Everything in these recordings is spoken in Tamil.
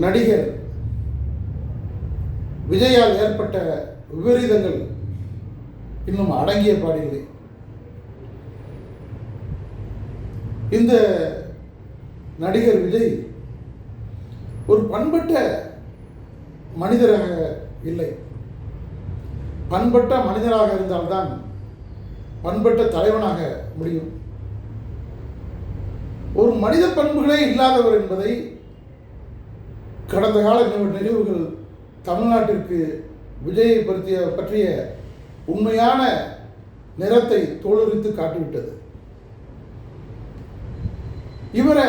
நடிகர் விஜயால் ஏற்பட்ட விபரீதங்கள் இன்னும் அடங்கிய பாடில்லை. இந்த நடிகர் விஜய் ஒரு பண்பட்ட மனிதராக இல்லை. பண்பட்ட மனிதராக இருந்தால்தான் பண்பட்ட தலைவனாக முடியும். ஒரு மனித பண்புகளே இல்லாதவர் என்பதை கடந்த கால நினைவுகள் தமிழ்நாட்டிற்கு விஜயை பற்றிய உண்மையான நிறத்தை தோலுரித்து காட்டிவிட்டது. இவரை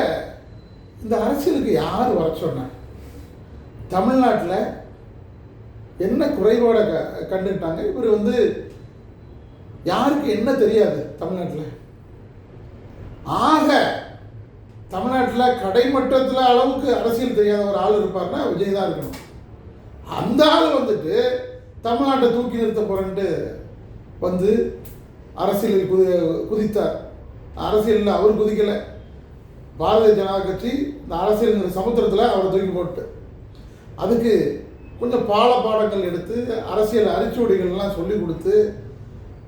இந்த அரசியலுக்கு யார் வர சொன்ன? தமிழ்நாட்டில் என்ன குறைபாடை கண்டுட்டாங்க? இவர் யாருக்கு என்ன தெரியாது தமிழ்நாட்டில்? ஆக தமிழ்நாட்டில் கடைமட்டத்தில் அளவுக்கு அரசியல் தெரியாத ஒரு ஆள் இருப்பார்னா விஜய் தான் இருக்கணும். அந்த ஆள் தமிழ்நாட்டை தூக்கி நிறுத்த போறேன்ட்டு அரசியலில் குதித்தார். அரசியலில் அவர் குதிக்கலை. பாரதிய ஜனதா கட்சி இந்த அரசியலுங்கிற சமுத்திரத்தில் அவரை தூக்கி போட்டு அதுக்கு கொஞ்சம் பாடங்கள் எடுத்து அரசியல் அரிச்சுவடிகள்லாம் சொல்லி கொடுத்து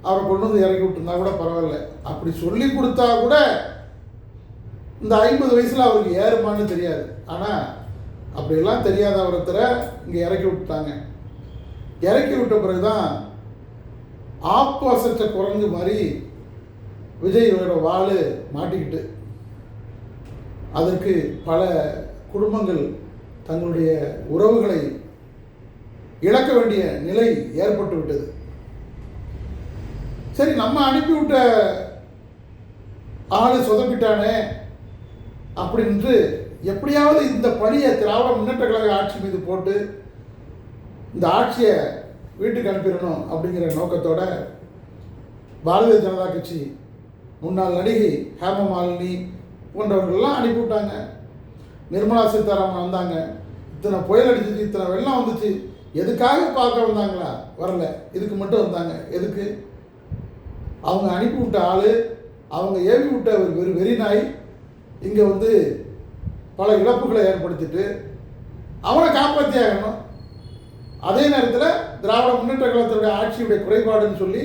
அவரை கொண்டு இறக்கி விட்டுருந்தா கூட பரவாயில்ல. அப்படி சொல்லி கொடுத்தா கூட இந்த 50 வயசில் அவருக்கு ஏறுமான்னு தெரியாது. ஆனால் அப்படியெல்லாம் தெரியாத ஒருத்தரை இங்கே இறக்கி விட்டுட்டாங்க. இறக்கி விட்ட பிறகுதான் ஆப்பு அசைச்ச குரங்கு மாதிரி விஜயோட வாள் மாட்டிக்கிட்டு அதற்கு பல குடும்பங்கள் தங்களுடைய உறவுகளை இழக்க வேண்டிய நிலை ஏற்பட்டு விட்டது. சரி, நம்ம அனுப்பிவிட்ட ஆளு சொதப்பிட்டானே அப்படின்று எப்படியாவது இந்த பணியை திராவிட முன்னேற்ற கழக ஆட்சி மீது போட்டு இந்த ஆட்சியை வீட்டுக்கு அனுப்பிடணும் அப்படிங்கிற நோக்கத்தோட பாரதிய ஜனதா கட்சி முன்னாள் நடிகை ஹேமமாலினி போன்றவர்கள்லாம் அனுப்பிவிட்டாங்க. நிர்மலா சீதாராமன் வந்தாங்க. இத்தனை புயல் அடிச்சிச்சு, இத்தனை வெள்ளம் வந்துச்சு. எதுக்காக பார்க்க வந்தாங்களா? வரல. இதுக்கு மட்டும் வந்தாங்க. எதுக்கு? அவங்க அனுப்பிவிட்ட ஆள், அவங்க ஏவி விட்ட ஒரு வெறிநாய் இங்கே பல இழப்புகளை ஏற்படுத்திட்டு அவனை காப்பாற்றி ஆகணும். அதே நேரத்தில் திராவிட முன்னேற்ற கழகத்தினுடைய ஆட்சியுடைய குறைபாடுன்னு சொல்லி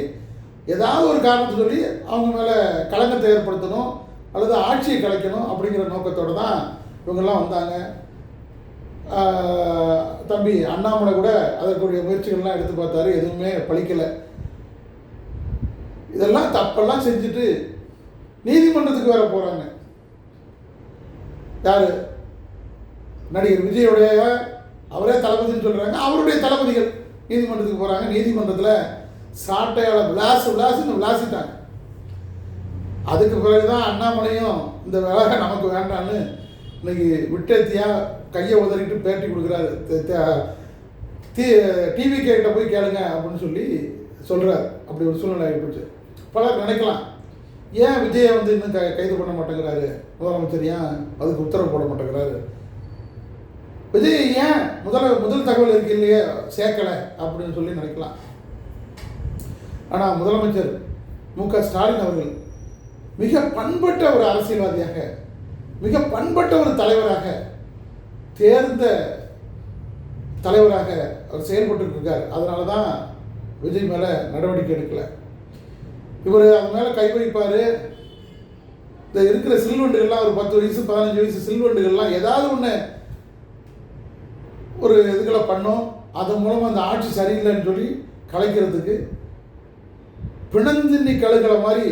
ஏதாவது ஒரு காரணத்தை சொல்லி அவங்க மேலே களங்கத்தை ஏற்படுத்தணும் அல்லது ஆட்சியை கலைக்கணும் அப்படிங்கிற நோக்கத்தோடு தான் இவங்கெல்லாம் வந்தாங்க. தம்பி அண்ணாமலை கூட அதற்குரிய முயற்சிகள்லாம் எடுத்து பார்த்தாரு, எதுவுமே பலிக்கலை. இதெல்லாம் தப்பெல்லாம் செஞ்சுட்டு நீதிமன்றத்துக்கு வேற போகிறாங்க. யார்? நடிகர் விஜயோடைய அவரே தளபதினு சொல்கிறாங்க. அவருடைய தளபதிகள் நீதிமன்றத்துக்கு போகிறாங்க. நீதிமன்றத்தில் சாட்டையால் விளாசுன்னு விளாசிட்டாங்க. அதுக்கு பிறகுதான் அண்ணாமலையும் இந்த வேலை நமக்கு வேண்டான்னு இன்னைக்கு விட்டேத்தியாக கையை உதறிட்டு பேட்டி கொடுக்குறாரு. டிவி கிட்ட போய் கேளுங்க அப்படின்னு சொல்லி சொல்கிறார். அப்படி ஒரு சூழ்நிலை ஆகிப்போச்சு. பலர் நினைக்கலாம், ஏன் விஜயை இன்னும் கைது பண்ண மாட்டேங்கிறாரு முதலமைச்சர்? ஏன் அதுக்கு உத்தரவு போட மாட்டேங்கிறாரு? விஜய் ஏன் முதல் தகவல் இருக்கு இல்லையே சேர்க்கலை அப்படின்னு சொல்லி நினைக்கலாம். ஆனால் முதலமைச்சர் மு.க. ஸ்டாலின் அவர்கள் மிக பண்பட்ட ஒரு அரசியல்வாதியாக, மிக பண்பட்ட ஒரு தலைவராக, தேர்ந்த தலைவராக அவர் செயல்பட்டு இருக்கார். அதனால தான் விஜய் மேலே நடவடிக்கை எடுக்கலை. இவர் அது மேலே கை வைப்பார். இந்த இருக்கிற சில்வண்டுகள்லாம் ஒரு 10 வயசு 15 வயசு சில்வண்டுகள்லாம் ஏதாவது ஒன்று ஒரு இதுகளை பண்ணோம். அதன் மூலமாக அந்த ஆட்சி சரியில்லைன்னு சொல்லி கலைக்கிறதுக்கு பிணந்தின்னி கழுகளை மாதிரி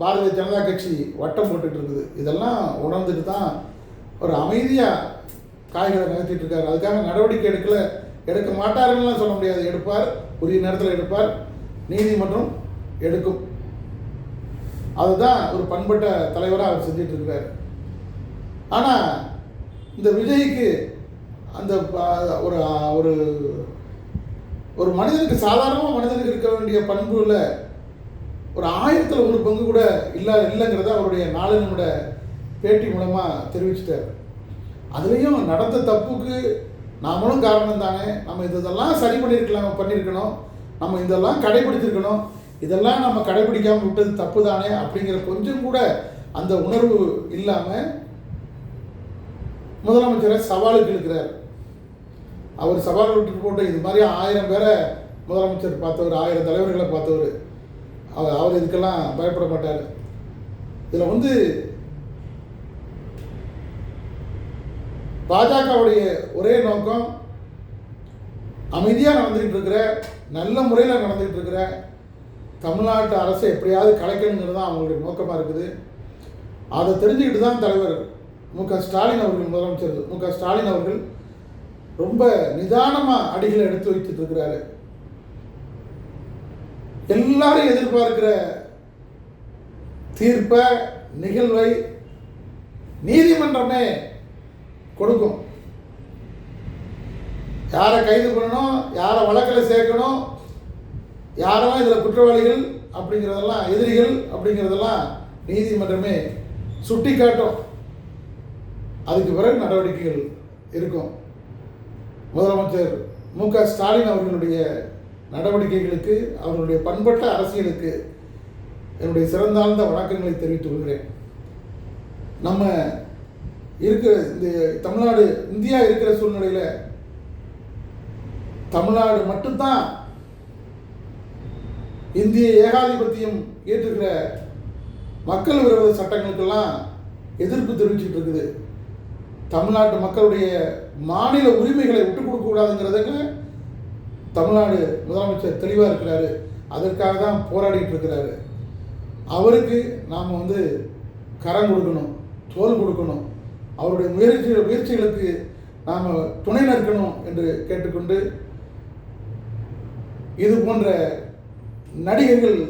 பாரதிய ஜனதா கட்சி வட்டம் போட்டுட்டு இருக்குது. இதெல்லாம் உணர்ந்துட்டு தான் ஒரு அமைதியாக காய்களை நகர்த்திட்டு இருக்காரு. அதுக்காக நடவடிக்கை எடுக்க மாட்டாருன்னு சொல்ல முடியாது. எடுப்பார், உரிய நேரத்தில் எடுப்பார், நீதிமன்றம் எடுக்கும். அதுதான் ஒரு பண்பட்ட தலைவராக அவர் செஞ்சிட்டு இருக்கார். ஆனால் இந்த விஜய்க்கு அந்த ஒரு ஒரு ஒரு மனிதனுக்கு, சாதாரணமாக மனிதனுக்கு இருக்க வேண்டிய பண்புல ஒரு 1000ல் 1 பங்கு கூட இல்லைங்கிறத அவருடைய 4 நிமிட பேட்டி மூலமாக தெரிவிச்சிட்டார். அதுலேயும் நடந்த தப்புக்கு நாமளும் காரணம் தானே, நம்ம இதெல்லாம் சரி பண்ணியிருக்கணும், நம்ம இதெல்லாம் கடைபிடிச்சிருக்கணும், இதெல்லாம் நம்ம கடைபிடிக்காமல் விட்டது தப்பு தானே அப்படிங்கிற கொஞ்சம் கூட அந்த உணர்வு இல்லாமல் முதலமைச்சரை சவாலுக்கு இழுக்கிறார். அவர் சவால் விட்டு போட்டு இது மாதிரி 1000 பேரை முதலமைச்சர் பார்த்தவர், 1000 தலைவர்களை பார்த்தவர். அவர் இதுக்கெல்லாம் பயப்பட மாட்டார். இதில் வந்து பாஜகவுடைய ஒரே நோக்கம் அமைதியாக நடந்துக்கிட்டு இருக்கிற, நல்ல முறையில் நடந்துக்கிட்டு இருக்கிற தமிழ்நாட்டு அரசை எப்படியாவது கலைக்கணுங்கிறது தான் அவங்களுடைய நோக்கமாக இருக்குது. அதை தெரிஞ்சுக்கிட்டு தான் தலைவர் முதலமைச்சர் ஸ்டாலின் அவர்கள் ரொம்ப நிதானமாக அடிகளை எடுத்து வைத்துட்டு இருக்கிறாரு. எல்லாரும் எதிர்பார்க்கிற தீர்ப்பை, நிகழ்வை நீதிமன்றமே கொடுக்கும். யாரை கைது பண்ணணும், யாரை வழக்கில் சேர்க்கணும், யாரெல்லாம் இதில் குற்றவாளிகள் அப்படிங்கிறதெல்லாம், எதிரிகள் அப்படிங்கிறதெல்லாம் நீதிமன்றமே சுட்டி காட்டும். அதுக்கு பிறகு நடவடிக்கைகள் இருக்கும். முதலமைச்சர் ஸ்டாலின் அவர்களுடைய நடவடிக்கைகளுக்கு, அவர்களுடைய பண்பட்ட அரசியலுக்கு என்னுடைய சிறந்தாழ்ந்த வணக்கங்களை தெரிவித்துக் கொள்கிறேன். நம்ம இருக்கிற இந்த தமிழ்நாடு, இந்தியா இருக்கிற சூழ்நிலையில் தமிழ்நாடு மட்டும்தான் இந்திய ஏகாதிபத்தியம் ஏற்றுக்கிற மக்கள் விரோத சட்டங்களுக்கெல்லாம் எதிர்ப்பு தெரிவிச்சுட்டு இருக்குது. தமிழ்நாட்டு மக்களுடைய மாநில உரிமைகளை விட்டுக் கொடுக்கக்கூடாதுங்கிறதுக்கு தமிழ்நாடு முதலமைச்சர் தெளிவாக இருக்கிறாரு. அதற்காக தான் போராடிட்டு இருக்கிறாரு. அவருக்கு நாம் வந்து கரம் கொடுக்கணும், தோல் கொடுக்கணும், அவருடைய முயற்சிகளுக்கு நாம் துணை நிற்கணும் என்று கேட்டுக்கொண்டு, இது போன்ற நடிகர்கள்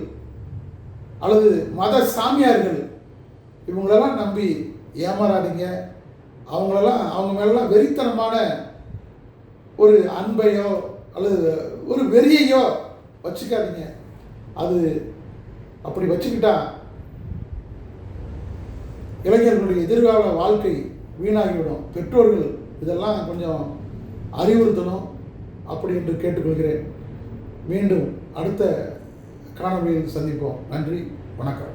அல்லது மத சாமியார்கள் இவங்களெல்லாம் நம்பி ஏமாறாதீங்க. அவங்க மேலாம் வெறித்தனமான ஒரு அன்பையோ அல்லது ஒரு வெறியையோ வச்சுக்காதீங்க. அது அப்படி வச்சுக்கிட்டா இளைஞர்களுடைய எதிர்கால வாழ்க்கை வீணாகிவிடும். பெற்றோர்கள் இதெல்லாம் கொஞ்சம் அறிவுறுத்தணும் அப்படி என்று கேட்டுக்கொள்கிறேன். மீண்டும் அடுத்த காணொளியில் சந்திப்போம். நன்றி, வணக்கம்.